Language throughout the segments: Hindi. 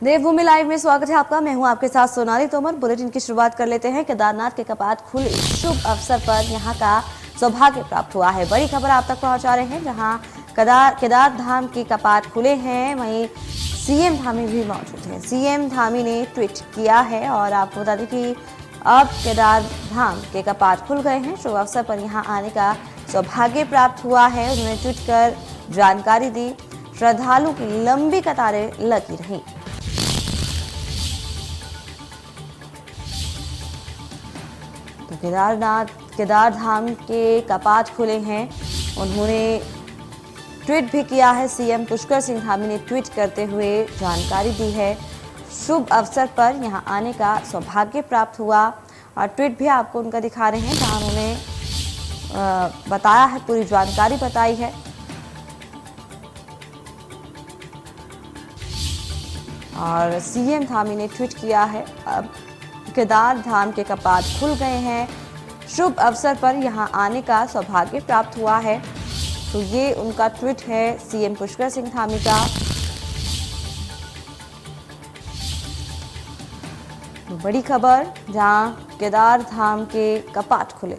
देवभूमि लाइव में स्वागत है आपका। मैं हूं आपके साथ सोनाली तोमर। बुलेटिन की शुरुआत कर लेते हैं। केदारनाथ के कपाट खुले, शुभ अवसर पर यहां का सौभाग्य प्राप्त हुआ है। बड़ी खबर आप तक पहुंचा रहे हैं। जहां केदार धाम के कपाट खुले हैं, वहीं सीएम धामी भी मौजूद हैं। सीएम धामी ने ट्वीट किया है और आपको बता दें कि अब केदार धाम के कपाट खुल गए हैं। शुभ अवसर पर यहाँ आने का सौभाग्य प्राप्त हुआ है। उन्होंने ट्वीट कर जानकारी दी। श्रद्धालु की लंबी कतारें लगी रहीं। तो केदार धाम के कपाट खुले हैं। उन्होंने ट्वीट भी किया है। सीएम पुष्कर सिंह धामी ने ट्वीट करते हुए जानकारी दी है। शुभ अवसर पर यहां आने का सौभाग्य प्राप्त हुआ और ट्वीट भी आपको उनका दिखा रहे हैं, जहां उन्होंने बताया है, पूरी जानकारी बताई है। और सीएम धामी ने ट्वीट किया है, अब केदार धाम के कपाट खुल गए हैं। शुभ अवसर पर यहां आने का सौभाग्य प्राप्त हुआ है। तो ये उनका ट्वीट है सीएम पुष्कर सिंह धामी का। बड़ी खबर, जहां केदार धाम के कपाट खुले।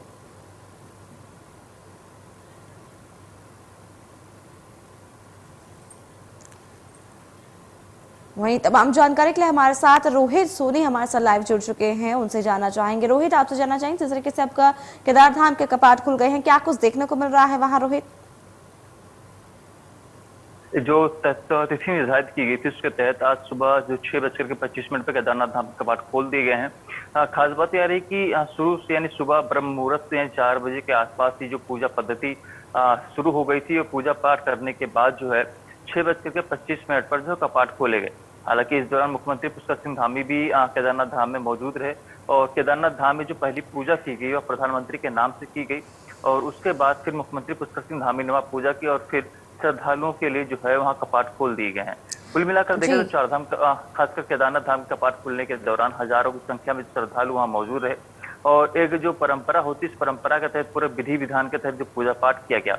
वहीं तमाम जानकारी के लिए हमारे साथ रोहित सोनी हमारे साथ लाइव जुड़ चुके हैं। उनसे जानना चाहेंगे। रोहित, आपसे जानना चाहेंगे, जिस तरीके से आपका केदार धाम के कपाट खुल गए हैं, क्या कुछ देखने को मिल रहा है वहां? रोहित, जो तिथि निर्धारित की गई थी उसके तहत आज सुबह जो 6:25 पर केदारनाथ धाम के कपाट खोल दिए गए हैं। खास बात यह रही कि शुरू से यानी सुबह ब्रह्म मुहूर्त से 4 बजे के आसपास ही जो पूजा पद्धति शुरू हो गई थी और पूजा पाठ करने के बाद जो है 6:25 पर जो कपाट खोले गए। हालांकि इस दौरान मुख्यमंत्री पुष्कर सिंह धामी भी केदारनाथ धाम में मौजूद रहे और केदारनाथ धाम में जो पहली पूजा की गई वह प्रधानमंत्री के नाम से की गई और उसके बाद फिर मुख्यमंत्री पुष्कर सिंह धामी ने वहां पूजा की और फिर श्रद्धालुओं के लिए जो है वहां कपाट खोल दिए गए हैं। कुल मिलाकर देखें तो चारधाम, खासकर केदारनाथ धाम के कपाट खुलने के दौरान हजारों की संख्या में श्रद्धालु वहां मौजूद रहे और एक जो परंपरा होती है, इस परंपरा के तहत पूरे विधि विधान के तहत जो पूजा पाठ किया गया,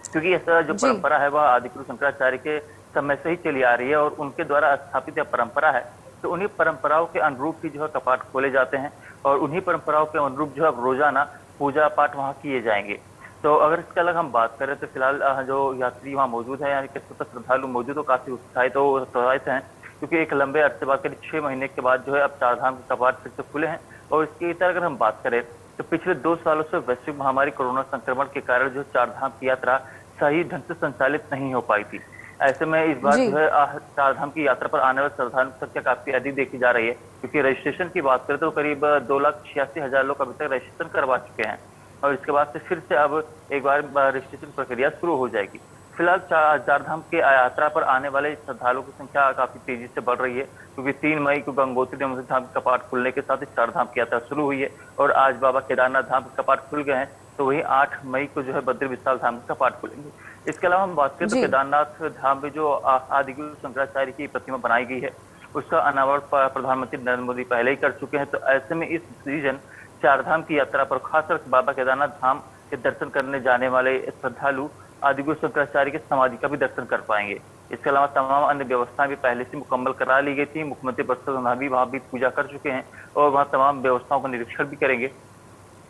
क्योंकि ऐसा जो परंपरा है वह आदिगुरु शंकराचार्य के समय से ही चली आ रही है और उनके द्वारा स्थापित यह परंपरा है। तो उन्हीं परंपराओं के अनुरूप ही जो है कपाट खोले जाते हैं और उन्हीं परंपराओं के अनुरूप जो है रोजाना पूजा पाठ वहां किए जाएंगे। तो अगर इसके अलग हम बात करें तो फिलहाल जो यात्री वहां मौजूद है, यानी कि श्रद्धालु मौजूद हो, काफी उत्साहित हैं, क्योंकि एक लंबे अरसे बाद करीब 6 महीने के बाद जो है अब चारधाम के कपाट फिर से खुले हैं। और इसके इतर अगर हम बात करें तो पिछले 2 सालों से वैश्विक महामारी कोरोना संक्रमण के कारण जो चारधाम की यात्रा सही ढंग से संचालित नहीं हो पाई थी। ऐसे में इस बार जो है चारधाम की यात्रा पर आने वाले श्रद्धालुओं की संख्या काफी अधिक देखी जा रही है, क्योंकि रजिस्ट्रेशन की बात करें तो करीब 2,86,000 लोग अभी तक रजिस्ट्रेशन करवा चुके हैं और इसके बाद से फिर से अब एक बार रजिस्ट्रेशन प्रक्रिया शुरू हो जाएगी। फिलहाल चारधाम के यात्रा पर आने वाले श्रद्धालुओं की संख्या काफी तेजी से बढ़ रही है, क्योंकि 3 मई को गंगोत्री यमुनोत्री धाम के कपाट खुलने के साथ ही चारधाम की यात्रा शुरू हुई है और आज बाबा केदारनाथ धाम के कपाट खुल गए हैं। तो वही 8 मई को जो है बद्री विशाल धाम के कपाट खुलेंगे। इसके अलावा हम बात करें तो केदारनाथ धाम में जो आदिगुरु शंकराचार्य की प्रतिमा बनाई गई है उसका अनावरण प्रधानमंत्री नरेंद्र मोदी पहले ही कर चुके हैं। तो ऐसे में इस सीजन चारधाम की यात्रा पर खासकर बाबा केदारनाथ धाम के दर्शन करने जाने वाले श्रद्धालु आदिगुरु शंकराचार्य की समाधि का भी दर्शन कर पाएंगे। इसके अलावा तमाम अन्य व्यवस्थाएं भी पहले से मुकम्मल करा ली गई थी। मुख्यमंत्री पुष्कर सिंह धामी वहां भी पूजा कर चुके हैं और वहां तमाम व्यवस्थाओं का निरीक्षण भी करेंगे।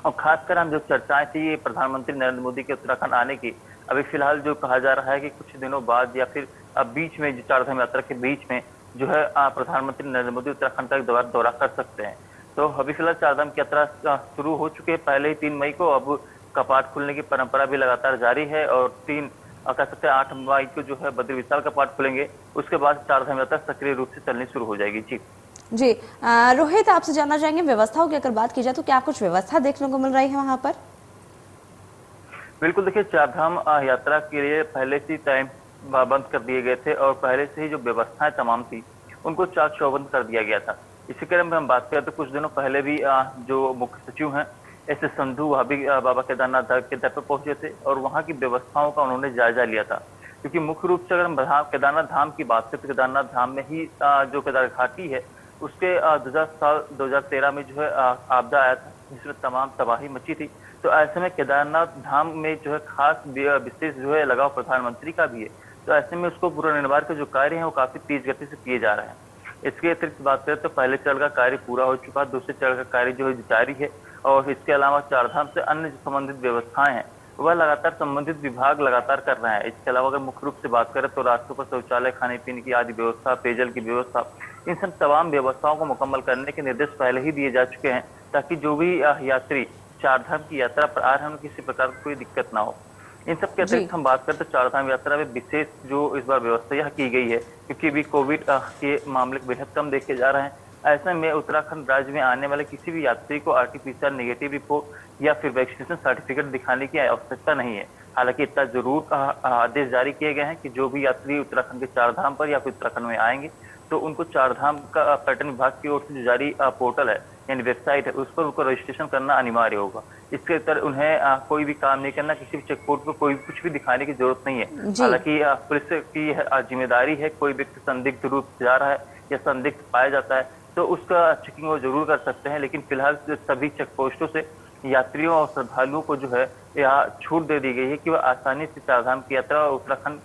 और खासकर हम जो चर्चाएं थी ये प्रधानमंत्री नरेंद्र मोदी के उत्तराखंड आने की, अभी फिलहाल जो कहा जा रहा है कि कुछ दिनों बाद या फिर अब बीच में जो चारधाम यात्रा के बीच में जो है प्रधानमंत्री नरेंद्र मोदी उत्तराखंड का दौरा कर सकते हैं। तो अभी फिलहाल चारधाम की यात्रा शुरू हो चुकी है पहले ही 3 मई को। अब कपाट खुलने की परंपरा भी लगातार जारी है और कह सकते हैं 8 मई को जो है बद्री विशाल कपाट खुलेंगे। उसके बाद चारधाम यात्रा सक्रिय रूप से चलनी शुरू हो जाएगी। जी रोहित, आपसे जानना चाहेंगे, व्यवस्थाओं की अगर बात की जाए तो क्या कुछ व्यवस्था देखने को मिल रही है वहां पर? बिल्कुल, देखिए चारधाम यात्रा के लिए पहले से टाइम बंद कर दिए गए थे और पहले से ही जो व्यवस्थाएं तमाम थी उनको चाक चौबंद कर दिया गया था। इसी क्रम में हम बात करें तो कुछ दिनों पहले भी जो मुख्य सचिव हैं एस एस संधू वहां भी बाबा केदारनाथ धाम के दर पर पहुंचे थे और वहां की व्यवस्थाओं का उन्होंने जायजा लिया था। क्योंकि मुख्य रूप से अगर हम केदारनाथ धाम की बात करें तो केदारनाथ धाम में ही जो केदार घाटी है उसके 2013 में जो है आपदा आया था, जिसमें तमाम तबाही मची थी। तो ऐसे में केदारनाथ धाम में जो है खास विशेष जो है लगाव प्रधानमंत्री का भी है। तो ऐसे में उसको पुनर्निर्माण के जो कार्य हैं वो काफी तेज गति से किए जा रहे हैं। इसके अतिरिक्त बात करें तो पहले चरण का कार्य पूरा हो चुका है, दूसरे चरण का कार्य जो है जारी है। और इसके अलावा चारधाम से अन्य जो संबंधित व्यवस्थाएं हैं वह लगातार संबंधित विभाग लगातार कर रहे हैं। इसके अलावा अगर मुख्य रूप से बात करें तो रास्तों पर शौचालय, खाने पीने की आदि व्यवस्था, पेयजल की व्यवस्था, इन सब तमाम व्यवस्थाओं को मुकम्मल करने के निर्देश पहले ही दिए जा चुके हैं, ताकि जो भी यात्री चारधाम की यात्रा पर आ रहे हैं किसी प्रकार की कोई दिक्कत ना हो। इन सब के जी अतिरिक्त हम बात करें तो चारधाम यात्रा में विशेष जो इस बार व्यवस्था यह की गई है, क्योंकि अभी कोविड के मामले बेहद कम देखे जा रहे हैं। ऐसे में उत्तराखंड राज्य में आने वाले किसी भी यात्री को आरटीपीसीआर नेगेटिव रिपोर्ट या फिर वैक्सीनेशन सर्टिफिकेट दिखाने की आवश्यकता नहीं है। हालांकि इतना जरूर आदेश जारी किए गए हैं कि जो भी यात्री उत्तराखंड के चारधाम पर या फिर उत्तराखंड में आएंगे तो उनको चारधाम का पर्यटन विभाग की ओर से जो जारी पोर्टल है यानी वेबसाइट है उस पर उनको रजिस्ट्रेशन करना अनिवार्य होगा। इसके तरह उन्हें कोई भी काम नहीं करना, किसी भी चेक पोस्ट पर कोई कुछ भी दिखाने की जरूरत नहीं है। हालांकि पुलिस की जिम्मेदारी है, कोई व्यक्ति संदिग्ध रूप से जा रहा है या संदिग्ध पाया जाता है तो उसका चेकिंग वो जरूर कर सकते हैं। लेकिन फिलहाल सभी चेक पोस्टों से यात्रियों और श्रद्धालुओं को जो है यहाँ छूट दे दी गई है कि वह आसानी से चारधाम की यात्रा और उत्तराखंड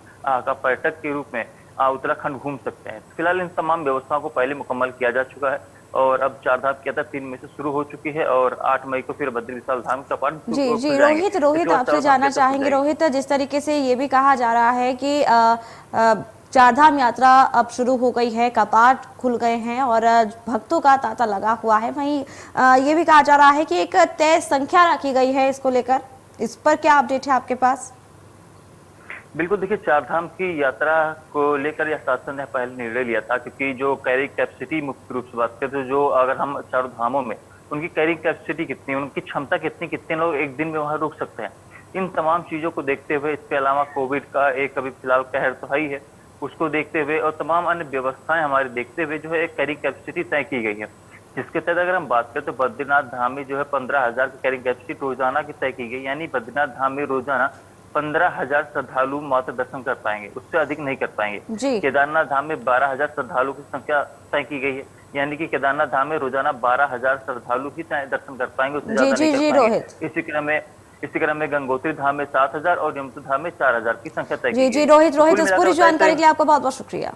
का पर्यटक के रूप में उत्तराखंड घूम सकते हैं। फिलहाल इन तमाम व्यवस्थाओं को पहले मुकम्मल किया जा चुका है और अब चारधाम की यात्रा 3 मई से शुरू हो चुकी है और 8 मई को फिर बद्री विशाल धाम का कपाट जी जी रोहित आपसे जानना चाहेंगे। रोहित, जिस तरीके से ये भी कहा जा रहा है कि चारधाम यात्रा अब शुरू हो गई है, कपाट खुल गए हैं और भक्तों का तांता लगा हुआ है, वहीं ये भी कहा जा रहा है कि एक तय संख्या रखी गई है इसको लेकर, इस पर क्या अपडेट है आपके पास? बिल्कुल, देखिए चारधाम की यात्रा को लेकर यह शासन ने पहले निर्णय लिया था, क्योंकि जो कैरी कैपेसिटी मुख्य रूप से बात करें तो जो अगर हम चारों धामों में उनकी कैरी कैपेसिटी कितनी, उनकी क्षमता कितनी, कितने लोग एक दिन में वहां रुक सकते हैं, इन तमाम चीजों को देखते हुए, इसके अलावा कोविड का एक अभी फिलहाल कहर तो है ही है, उसको देखते हुए और तमाम अन्य व्यवस्थाएं हमारे देखते हुए जो है एक कैरी कैपेसिटी तय की गई है। जिसके तहत अगर हम बात करें तो बद्रीनाथ धाम में जो है 15,000 की कैरी कैपेसिटी रोजाना की तय की गई, यानी बद्रीनाथ धाम में रोजाना 15,000 श्रद्धालु मात्र दर्शन कर पाएंगे, उससे अधिक नहीं कर पाएंगे। केदारनाथ धाम में 12,000 श्रद्धालु की संख्या तय की गई है, यानी कि केदारनाथ धाम में रोजाना 12,000 श्रद्धालु ही दर्शन कर पाएंगे, उससे ज्यादा नहीं कर पाएंगे। इसी क्रम में गंगोत्री धाम में 7,000 और यमुनोत्री धाम में 4,000 की संख्या तय की गई है। रोहित, इस पूरी जानकारी के लिए आपका बहुत बहुत शुक्रिया।